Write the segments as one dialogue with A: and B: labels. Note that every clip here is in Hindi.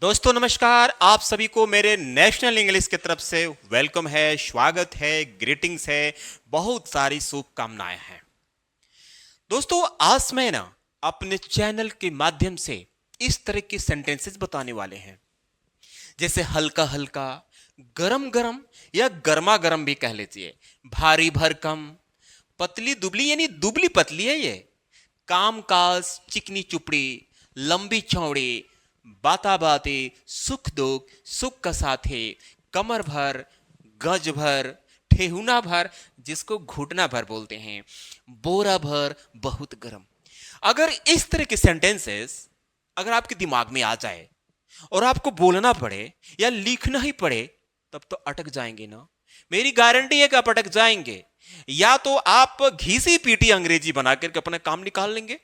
A: दोस्तों नमस्कार। आप सभी को मेरे नेशनल इंग्लिश की तरफ से वेलकम है, स्वागत है, ग्रीटिंग्स है, बहुत सारी शुभकामनाएं हैं। दोस्तों आज मैं ना अपने चैनल के माध्यम से इस तरह के सेंटेंसेस बताने वाले हैं, जैसे हल्का हल्का, गरम गरम या गर्मा गर्म भी कह लीजिए, भारी भरकम, पतली दुबली यानी दुबली पतली है ये, काम काज चिकनी चुपड़ी, लंबी चौड़ी, बाता बाती, सुख दुख, सुख का साथे, कमर भर, गज भर, ठेहुना भर जिसको घुटना भर बोलते हैं, बोरा भर, बहुत गर्म। अगर इस तरह के सेंटेंसेस अगर आपके दिमाग में आ जाए और आपको बोलना पड़े या लिखना ही पड़े, तब तो अटक जाएंगे ना। मेरी गारंटी है कि आप अटक जाएंगे। या तो आप घिसी पीटी अंग्रेजी बना करके अपना काम निकाल लेंगे,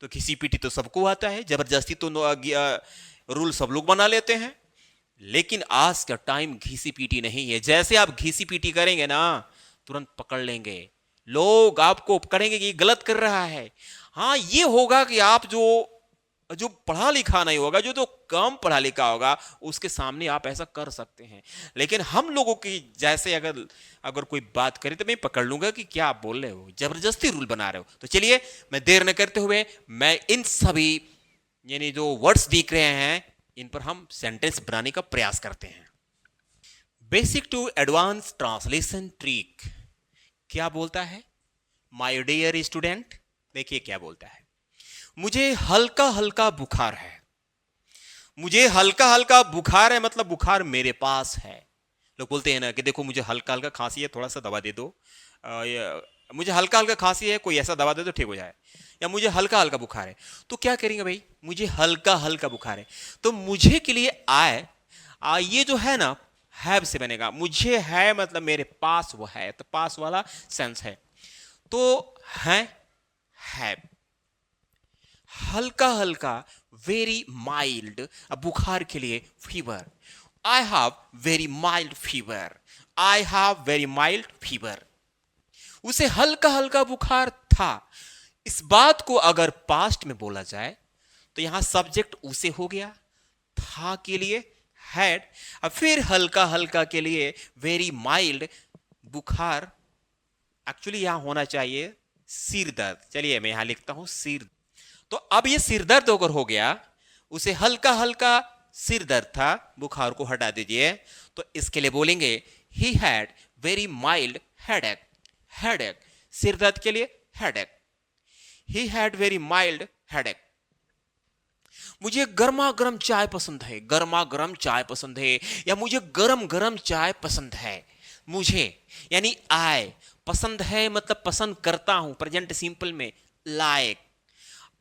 A: तो घिसी पीटी तो सबको आता है, जबरदस्ती तो रूल सब लोग बना लेते हैं। लेकिन आज का टाइम घिसी पीटी नहीं है। जैसे आप घिसी पीटी करेंगे ना, तुरंत पकड़ लेंगे लोग, आपको करेंगे कि ये गलत कर रहा है। हाँ, ये होगा कि आप जो जो पढ़ा लिखा नहीं होगा, जो जो कम पढ़ा लिखा होगा, उसके सामने आप ऐसा कर सकते हैं। लेकिन हम लोगों की जैसे अगर अगर कोई बात करे तो मैं पकड़ लूंगा कि क्या आप बोल रहे हो, जबरदस्ती रूल बना रहे हो। तो चलिए, मैं देर न करते हुए मैं इन सभी यानी जो वर्ड्स दिख रहे हैं, इन पर हम सेंटेंस बनाने का प्रयास करते हैं। Basic to advance translation trick क्या बोलता है? माय डियर स्टूडेंट, देखिए क्या बोलता है। मुझे हल्का हल्का बुखार है। मुझे हल्का हल्का बुखार है मतलब बुखार मेरे पास है। लोग बोलते हैं ना कि देखो मुझे हल्का हल्का खांसी है, थोड़ा सा दवा दे दो, मुझे हल्का हल्का खांसी है, कोई ऐसा दवा दे दो ठीक हो जाए, या मुझे हल्का हल्का बुखार है। तो क्या करेंगे भाई, मुझे हल्का हल्का बुखार है, तो मुझे के लिए आए ये जो है ना हैव से बनेगा। मुझे है मतलब मेरे पास वो है, तो पास वाला सेंस है। तो है हैव, हल्का हल्का वेरी माइल्ड, अब बुखार के लिए fever, I have very mild fever, I have very mild fever. उसे हल्का हल्का बुखार था। इस बात को अगर पास्ट में बोला जाए तो यहां सब्जेक्ट उसे हो गया, था के लिए हैड, अब फिर हल्का हल्का के लिए वेरी माइल्ड बुखार, एक्चुअली यहां होना चाहिए सिर दर्द। चलिए मैं यहां लिखता हूं सिर। तो अब ये सिर दर्द अगर हो गया, उसे हल्का हल्का सिर दर्द था, बुखार को हटा दीजिए, तो इसके लिए बोलेंगे he had very mild headache. Headache सिर दर्द के लिए headache, he had very mild headache. मुझे गर्मा गर्म चाय पसंद है, गर्मा गर्म चाय पसंद है, या मुझे गरम गरम चाय पसंद है। मुझे यानी आई, पसंद है मतलब पसंद करता हूं, प्रेजेंट सिंपल में लाइक।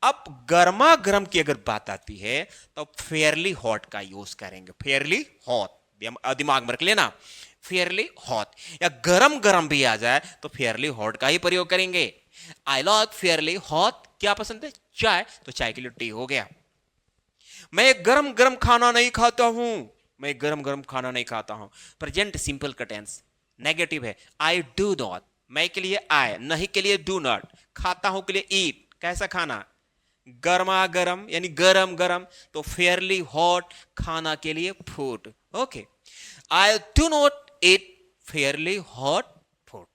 A: अब गर्मा गर्म की अगर बात आती है तो फेयरली हॉट का यूज करेंगे। फेयरली हॉट दिमाग में रख लेना, फेयरली हॉट। या गरम गरम भी आ जाए तो फेयरली हॉट का ही प्रयोग करेंगे। आई लाइक फेयरली हॉट, क्या पसंद है? चाय, तो चाय के लिए टी हो गया। मैं गरम गरम खाना नहीं खाता हूं, मैं गरम गरम खाना नहीं खाता हूं, प्रेजेंट सिंपल का टेंस नेगेटिव है। आई डू नॉट, मैं के लिए आई, नहीं के लिए डू नॉट, खाता हूं के लिए ईट। कैसा खाना? गर्मा गर्म यानी गरम गरम, तो फेयरली हॉट खाना के लिए food. Okay, I do not eat Fairlie hot food.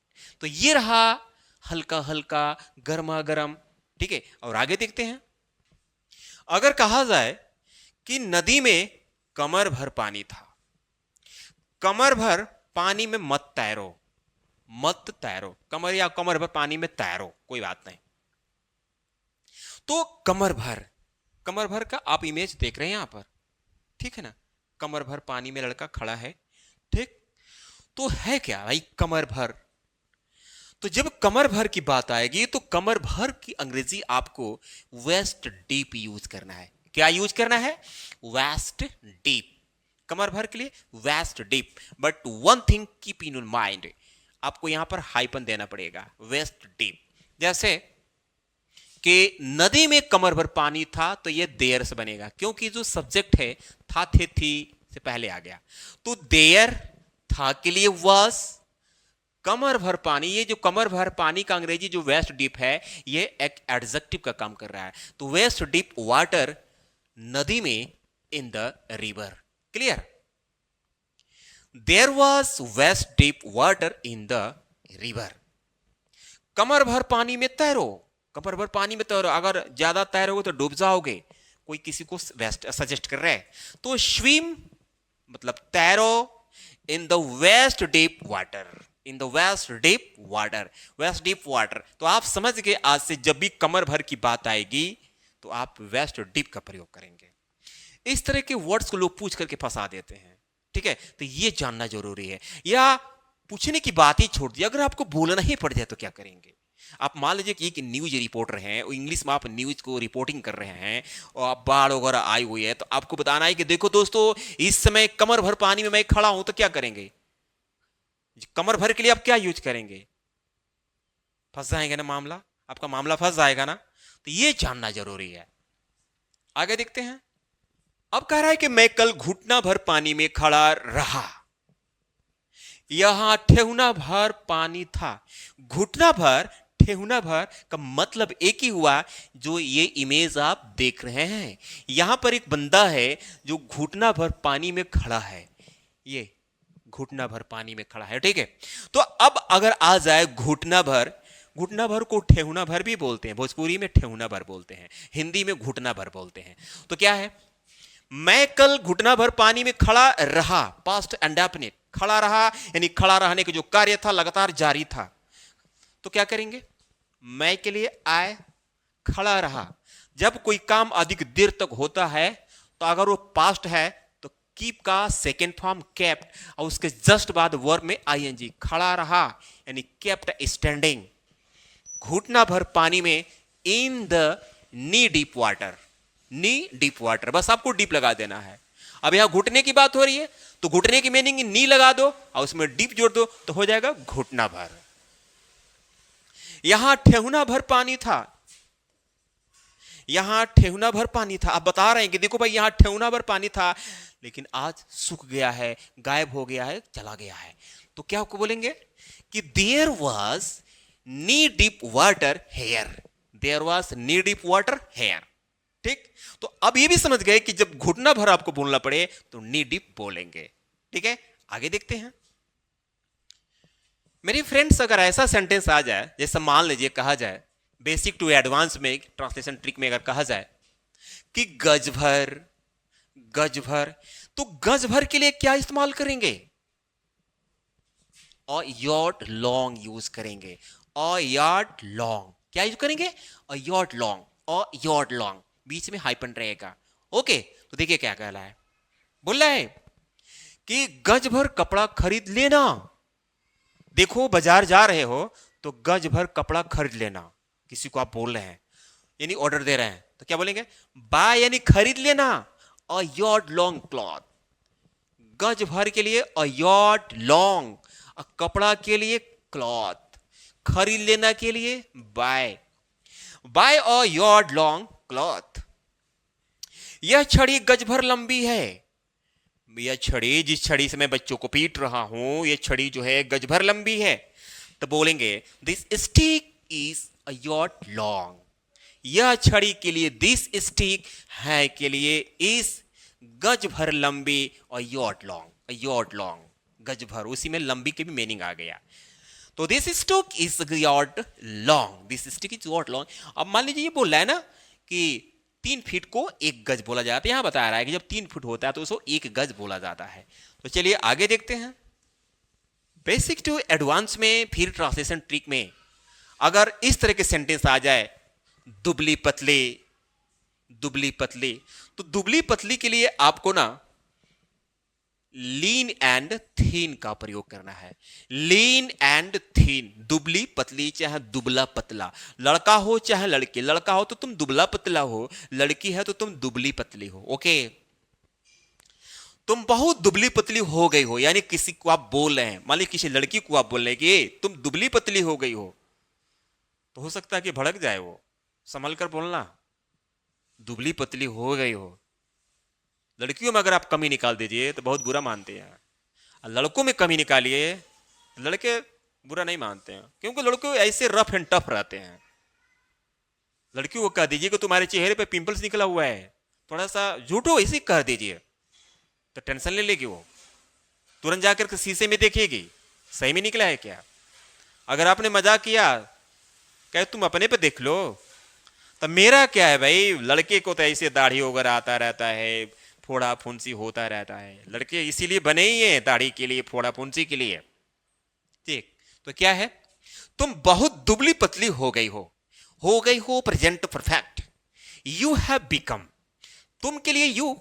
A: तो ये रहा हल्का हल्का, गर्मा गर्म। ठीक है, और आगे देखते हैं। अगर कहा जाए कि नदी में कमर भर पानी था, कमर भर पानी में मत तैरो, मत तैरो, कमर या कमर भर पानी में तैरो, कोई बात नहीं। तो कमर भर, कमर भर का आप इमेज देख रहे हैं यहां पर, ठीक है ना? कमर भर पानी में लड़का खड़ा है, ठीक? तो है क्या भाई कमर भर? तो जब कमर भर की बात आएगी तो कमर भर की अंग्रेजी आपको वेस्ट डीप यूज करना है। क्या यूज करना है? Waste deep. कमर भर के लिए waist deep. But one thing keep in mind, आपको यहां पर हाइपन देना पड़ेगा, वेस्ट डीप। जैसे कि नदी में कमर भर पानी था, तो ये देयर से बनेगा, क्योंकि जो सब्जेक्ट है था थे थी से पहले आ गया। तो देयर था के लिए वाज, कमर भर पानी, ये जो कमर भर पानी का अंग्रेजी जो वेस्ट डीप है, ये एक एडजेक्टिव का काम कर रहा है। तो वेस्ट डीप वाटर नदी में in the river. Clear? There was waist deep water in the river. कमर भर पानी में तैरो, कमर भर पानी में तैरो, अगर ज्यादा तैरोगे तो डूब जाओगे, कोई किसी को सजेस्ट कर रहा है, तो स्विम मतलब तैरो in the vast deep water, in the vast deep water, vast deep water. तो आप समझ गए, आज से जब भी कमर भर की बात आएगी तो आप वेस्ट डीप का प्रयोग करेंगे। इस तरह के वर्ड्स को लोग पूछ करके फंसा देते हैं, ठीक है, तो ये जानना जरूरी है। या पूछने की बात ही छोड़ दी, अगर आपको बोलना ही पड़ जाए तो क्या करेंगे? आप मान लीजिए कि एक न्यूज रिपोर्टर हैं, इंग्लिश में आप न्यूज को रिपोर्टिंग कर रहे हैं और आप बाढ़ वगैरह आई हुई है, तो आपको बताना है कि देखो दोस्तों इस समय कमर भर पानी में मैं खड़ा हूं, तो क्या करेंगे? कमर भर के लिए आप क्या यूज करेंगे? फंस जाएंगे ना, मामला आपका मामला फंस जाएगा ना, तो ये जानना जरूरी है। आगे देखते हैं। अब कह रहा है कि मैं कल घुटना भर पानी में खड़ा रहा, यहां ठेहुना भर पानी था। घुटना भर, ठेहुना भर का मतलब एक ही हुआ, जो ये इमेज आप देख रहे हैं, यहां पर एक बंदा है जो घुटना भर पानी में खड़ा है, ये घुटना भर पानी में खड़ा है, ठीक है। तो अब अगर आ जाए घुटना भर, घुटना भर को ठेहुना भर भी बोलते हैं, भोजपुरी में ठेहुना भर बोलते हैं, हिंदी में घुटना भर बोलते हैं। तो क्या है? मैं कल घुटना भर पानी में खड़ा रहा, पास्ट इंडेफिनिट, खड़ा रहा यानी खड़ा रहने का जो कार्य था लगातार जारी था। तो क्या करेंगे? मैं के लिए आए, खड़ा रहा। जब कोई काम अधिक देर तक होता है तो अगर वो पास्ट है तो कीप का सेकेंड फॉर्म केप्ट, और उसके जस्ट बाद वर्ब में आईएनजी, खड़ा रहा यानी केप्ट स्टैंडिंग, घुटना भर पानी में, in the knee deep water, knee deep water, बस आपको डीप लगा देना है। अब यहां घुटने की बात हो रही है तो घुटने की मीनिंग नी लगा दो और उसमें डीप जोड़ दो तो हो जाएगा घुटना भर। यहां ठेहुना भर पानी था, यहां ठेहुना भर पानी था। अब बता रहे हैं कि देखो भाई यहां ठेहुना भर पानी था लेकिन आज सूख गया है, गायब हो गया है, चला गया है। तो क्या आपको बोलेंगे कि there was knee deep water here, there was knee deep water here, ठीक। तो अब ये भी समझ गए कि जब घुटना भर आपको बोलना पड़े तो नी डीप बोलेंगे, ठीक है। आगे देखते हैं। मेरे फ्रेंड्स, अगर ऐसा सेंटेंस आ जाए, जैसे मान लीजिए कहा जाए बेसिक टू एडवांस में ट्रांसलेशन ट्रिक में अगर कहा जाए कि गज भर, गज भर, तो गज भर के लिए क्या इस्तेमाल करेंगे? और यॉट लॉन्ग यूज करेंगे, और यॉट लॉन्ग क्या यूज करेंगे? और यॉट लॉन्ग, और यॉट लॉन्ग, बीच में हाइपन रहेगा, ओके। तो देखिए क्या कह रहा है, बोल रहा है कि गज भर कपड़ा खरीद लेना। देखो बाजार जा रहे हो तो गज भर कपड़ा खरीद लेना, किसी को आप बोल रहे हैं यानी ऑर्डर दे रहे हैं, तो क्या बोलेंगे? बाय यानी खरीद लेना, और यॉट लॉन्ग क्लॉथ, गज भर के लिए और यॉट लॉन्ग, और कपड़ा के लिए क्लॉथ, खरीद लेना के लिए बाय, बाय और यॉट लॉन्ग क्लॉथ। यह छड़ी गज भर लंबी है, यह छड़ी, जिस छड़ी से मैं बच्चों को पीट रहा हूं, यह छड़ी जो है गज भर लंबी है। तो बोलेंगे this stick is a yacht long, यह छड़ी के लिए, दिस स्टिक है के लिए, इस गज भर लंबी, और यॉट लॉन्ग, यॉट लॉन्ग गज भर, उसी में लंबी की भी मीनिंग आ गया। तो this stick is yacht long, this stick is yacht long. अब मान लीजिए ये बोल रहा है ना कि 3 फीट को 1 गज बोला जाता है, यहां बता रहा है कि जब 3 फीट होता है तो उसको 1 गज बोला जाता है। तो चलिए आगे देखते हैं। बेसिक टू एडवांस में फिर ट्रांसलेशन ट्रिक में अगर इस तरह के सेंटेंस आ जाए, दुबली पतली, दुबली पतली, तो दुबली पतली के लिए आपको ना लीन एंड थीन का प्रयोग करना है, लीन एंड थीन, दुबली पतली चाहे दुबला पतला, लड़का हो चाहे लड़की, लड़का हो तो तुम दुबला पतला हो, लड़की है तो तुम दुबली पतली हो, ओके। तुम बहुत दुबली पतली हो गई हो, यानी किसी को आप बोल रहे हैं, मान लीजिए किसी लड़की को आप बोल रहे हैं कि तुम दुबली पतली हो गई हो, तो हो सकता है कि भड़क जाए वो, संभल कर बोलना, दुबली पतली हो गई हो। लड़कियों में अगर आप कमी निकाल दीजिए तो बहुत बुरा मानते हैं, लड़कों में कमी निकालिए लड़के बुरा नहीं मानते हैं, क्योंकि लड़के ऐसे रफ एंड टफ रहते हैं। लड़कियों को कह दीजिए कि तुम्हारे चेहरे पे पिंपल्स निकला हुआ है थोड़ा सा झूठो ऐसे कह दीजिए तो टेंशन ले लेगी वो, तुरंत जाकर के शीशे में देखेगी सही में निकला है क्या। अगर आपने मजाक किया, कहे तुम अपने पे देख लो, तो मेरा क्या है भाई, लड़के को तो ऐसे दाढ़ी वगैरह आता रहता है, फोड़ा फुंसी होता रहता है, लड़के इसीलिए बने ही हैं दाढ़ी के लिए, फोड़ा फुंसी के लिए। ठीक, तो क्या है, तुम बहुत दुबली पतली हो गई हो present perfect. You have become, तुम के लिए यू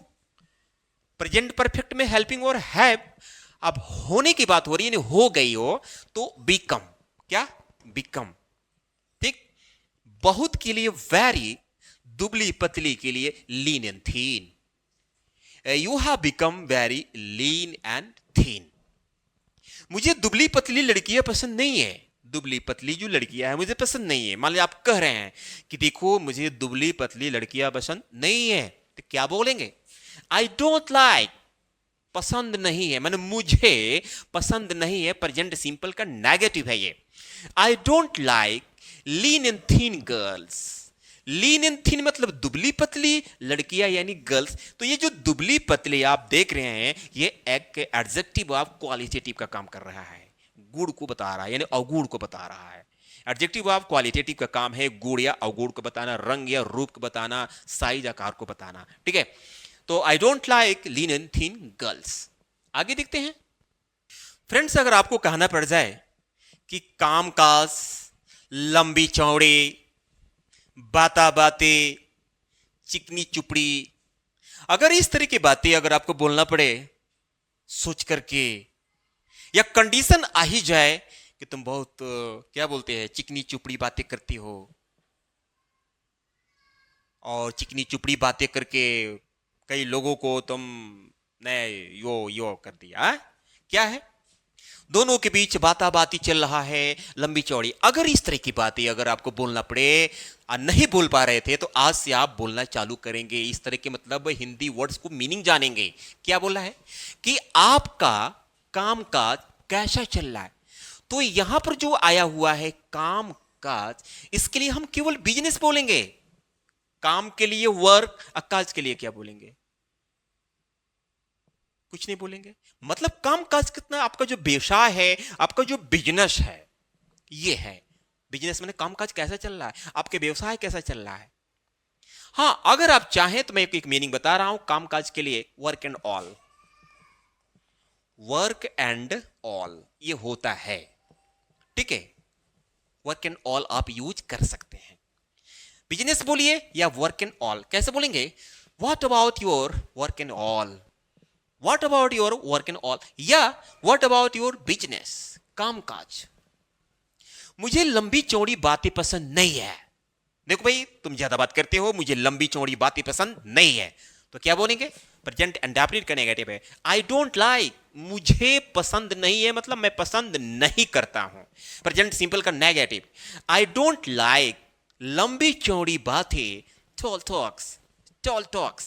A: प्रेजेंट परफेक्ट में हेल्पिंग और हैव, अब होने की बात हो रही है, हो गई हो तो बिकम, क्या बिकम। ठीक, बहुत के लिए वेरी, दुबली पतली के लिए lean and thin. You have become very lean and थीन। मुझे दुबली पतली लड़कियां पसंद नहीं है, दुबली पतली जो लड़कियां हैं मुझे पसंद नहीं है। मान लिया आप कह रहे हैं कि देखो मुझे दुबली पतली लड़कियां पसंद नहीं है, तो क्या बोलेंगे, आई डोंट लाइक, पसंद नहीं है, मैंने मुझे पसंद नहीं है, प्रेजेंट सिंपल का नेगेटिव है ये। I don't like lean and thin girls. Lean and थीन मतलब दुबली पतली लड़कियां यानी गर्ल्स। तो ये जो दुबली पतली आप देख रहे हैं, ये एक एडजेक्टिव ऑफ क्वालिटेटिव का काम कर रहा है, गुण को बता रहा है, यानी अवगुण को बता रहा है। एडजेक्टिव ऑफ क्वालिटेटिव का काम है गुण या अवगुण को बताना, रंग या रूप को बताना, साइज आकार को बताना। ठीक है, तो I don't like lean and thin girls. आगे देखते हैं फ्रेंड्स, अगर आपको कहना पड़ जाए कि कामकाज, लंबी चौड़ी, बाता बातें, चिकनी चुपड़ी, अगर इस तरह की बातें अगर आपको बोलना पड़े सोच करके, या कंडीशन आ ही जाए कि तुम बहुत क्या बोलते हैं चिकनी चुपड़ी बातें करती हो, और चिकनी चुपड़ी बातें करके कई लोगों को तुम ने यो कर दिया, क्या है, दोनों के बीच बाता बाती चल रहा है, लंबी चौड़ी, अगर इस तरह की बातें अगर आपको बोलना पड़े, नहीं बोल पा रहे थे, तो आज से आप बोलना चालू करेंगे। इस तरह के मतलब हिंदी वर्ड्स को मीनिंग जानेंगे। क्या बोला है कि आपका कामकाज कैसा चल रहा है, तो यहां पर जो आया हुआ है काम काज, इसके लिए हम केवल बिजनेस बोलेंगे। काम के लिए वर्क, काज के लिए क्या बोलेंगे, कुछ नहीं बोलेंगे। मतलब काम काज कितना, आपका जो व्यवसाय है, आपका जो बिजनेस है, ये है बिजनेस, मैंने काम काज कैसा चल रहा है, आपके व्यवसाय कैसा चल रहा है। हां, अगर आप चाहें तो मैं एक मीनिंग बता रहा हूं काम काज के लिए, work and all, work and all ये होता है। ठीक है, वर्क एंड ऑल आप यूज कर सकते हैं। बिजनेस बोलिए या वर्क एंड ऑल, कैसे बोलेंगे, what about your work and all, what about your work and all, या व्हाट अबाउट योर बिजनेस, कामकाज। मुझे लंबी चौड़ी बातें पसंद नहीं है, देखो भाई तुम ज्यादा बात करते हो, मुझे लंबी चौड़ी बातें पसंद नहीं है, तो क्या बोलेंगे, प्रेजेंट इंडेफिनिट का नेगेटिव है। आई डोंट लाइक, मुझे पसंद नहीं है मतलब मैं पसंद नहीं करता हूं, प्रेजेंट सिंपल का नेगेटिव। आई डोंट लाइक लंबी चौड़ी बातें, टॉल टॉक्स, टॉल टॉक्स,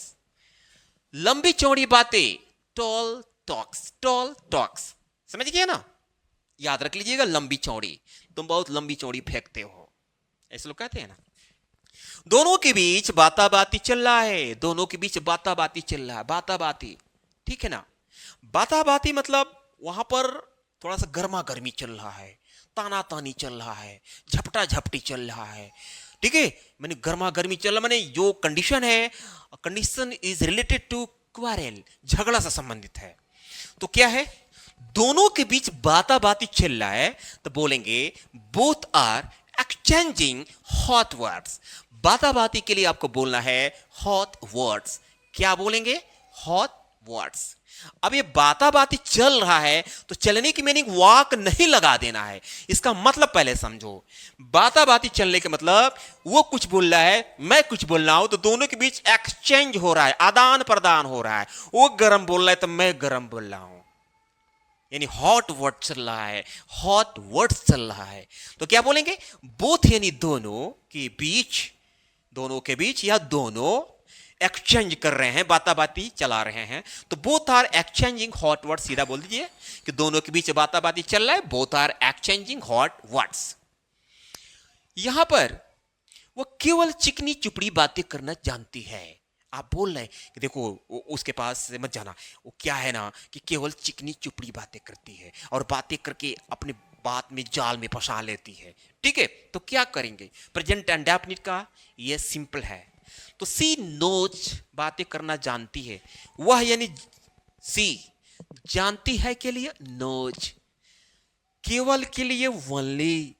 A: लंबी चौड़ी बातें, टॉल टॉक्स, टॉल टॉक्स, समझ गए ना, याद रख लीजिएगा, लंबी चौड़ी, तुम बहुत लंबी चौड़ी फेंकते हो, ऐसे लोग कहते हैं ना। दोनों के बीच बाता बाती चल रहा है, दोनों के बीच बाता बाती चल रहा है, बाता बाती, ठीक है ना। बाता बाती मतलब वहां पर थोड़ा सा गर्मा गर्मी चल रहा है, ताना तानी चल रहा है, झपटा झपटी चल रहा है। ठीक है, मैंने गर्मा गर्मी चल रहा, मैंने जो कंडीशन है, कंडीशन इज रिलेटेड टू क्वारेल, झगड़ा से संबंधित है। तो क्या है, दोनों के बीच बाता बाती चल रहा है, तो बोलेंगे both are exchanging hot words. बाता बाती के लिए आपको बोलना है हॉट वर्ड्स, क्या बोलेंगे, हॉट वर्ड्स। अब ये बाता बाती चल रहा है, तो चलने की मीनिंग वाक नहीं लगा देना है, इसका मतलब पहले समझो। बाता बाती चलने के मतलब वो कुछ बोल रहा है, मैं कुछ बोल रहा हूं, तो दोनों के बीच एक्सचेंज हो रहा है, आदान प्रदान हो रहा है। वो गर्म बोल रहा है तो मैं गर्म बोल रहा हूं, यानी हॉट वर्ड चल रहा है, हॉट वर्ड्स चल रहा है। तो क्या बोलेंगे, बोथ यानी दोनों के बीच, दोनों के बीच या दोनों एक्सचेंज कर रहे हैं, बाता बाती चला रहे हैं, तो both are exchanging hot words. सीधा बोल दीजिए कि दोनों के बीच बाता बाती चल रहा है, both are exchanging hot words. यहां पर वो केवल चिकनी चुपड़ी बातें करना जानती है, आप बोल रहे हैं कि देखो उसके पास से मत जाना, वो क्या है ना कि केवल चिकनी चुपड़ी बातें करती है और बातें करके अपने बात में जाल में फंसा लेती है। ठीक है, तो क्या करेंगे? प्रेजेंट इंडेफिनिट का ये सिंपल है। तो सी नोज बातें करना जानती है, वह यानी सी जानती है के लिए नोज, केवल के लिए वनली,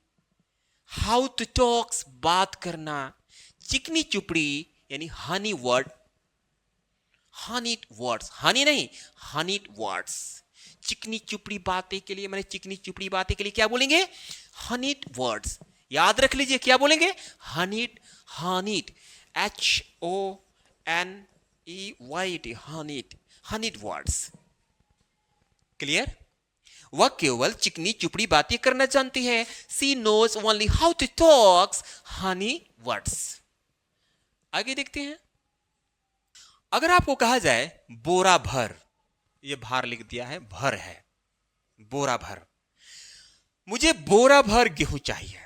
A: हाउ टू टॉक्स बात करना, चिकनी चुपड़ी यानी Honey word, honeyed words, Honey नहीं हनीड वर्ड्स, चिकनी चुपड़ी बातें के लिए मैंने चिकनी चुपड़ी बातें के लिए क्या बोलेंगे? Honeyed words. याद रख लीजिए क्या बोलेंगे? Honeyed, honeyed, H O N E Y T, honeyed, honeyed words. Clear? वह केवल चिकनी चुपड़ी बातें करना जानती है। She knows only how to talks honey words. आगे देखते हैं। अगर आपको कहा जाए बोरा भर, ये भार लिख दिया है, भर है, बोरा भर, मुझे बोरा भर गेहूं चाहिए,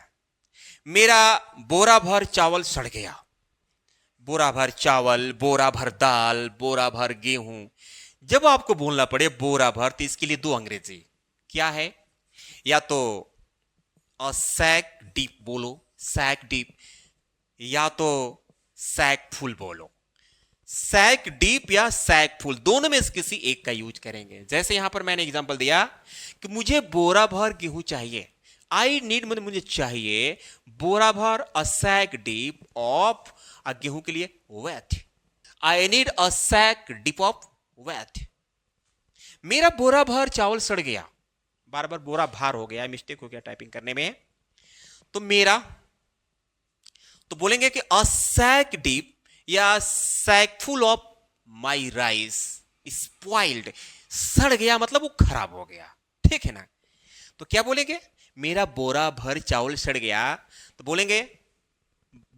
A: मेरा बोरा भर चावल सड़ गया, बोरा भर चावल, बोरा भर दाल, बोरा भर गेहूं। जब आपको बोलना पड़े बोरा भर, तो इसके लिए दो अंग्रेजी क्या है? या तो सैक डीप बोलो, सैक डीप, या तो सैक फुल बोलो। सैक डीप या सैक फुल, दोनों में से किसी एक का यूज करेंगे। जैसे यहां पर मैंने एग्जांपल दिया कि मुझे बोरा भर गेहूं चाहिए, आई नीड, मुझे चाहिए बोरा भर अ सैक डीप ऑफ, गेहूं के लिए wheat, I need a sack deep of wheat. मेरा बोरा भर चावल सड़ गया, बार बार बोरा भार हो गया, मिस्टेक हो गया टाइपिंग करने में, तो मेरा, तो बोलेंगे कि अ सैक डीप या sack full of my rice spoiled, सड़ गया मतलब वो खराब हो गया। ठीक है ना? तो क्या बोलेंगे? मेरा बोरा भर चावल सड़ गया, तो बोलेंगे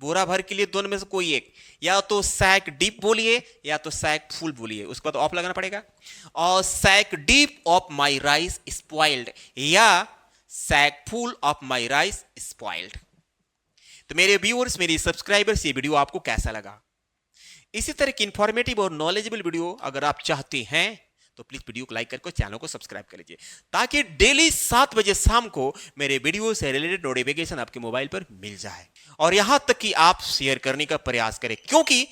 A: बोरा भर के लिए दोनों में से कोई एक, या तो सैक डीप बोलिए या तो सैक फुल बोलिए, उसके बाद ऑफ लगाना पड़ेगा। और sack deep of my rice spoiled या sack full of my rice spoiled. तो मेरे व्यूअर्स, मेरे सब्सक्राइबर्स, ये वीडियो आपको कैसा लगा? इसी तरह की इंफॉर्मेटिव और नॉलेजेबल वीडियो अगर आप चाहते हैं तो प्लीज वीडियो को लाइक करके चैनल को सब्सक्राइब कर लीजिए, ताकि डेली 7 बजे शाम को मेरे वीडियो से रिलेटेड नोटिफिकेशन आपके मोबाइल पर मिल जाए। और यहां तक कि आप शेयर करने का प्रयास करें, क्योंकि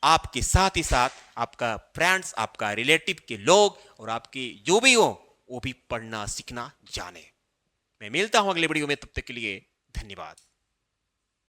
A: आपके साथ ही साथ आपका फ्रेंड्स, आपका रिलेटिव के लोग और आपके जो भी हो वो भी पढ़ना सीखना जाने। मैं मिलता हूं अगले वीडियो में, तब तक के लिए धन्यवाद।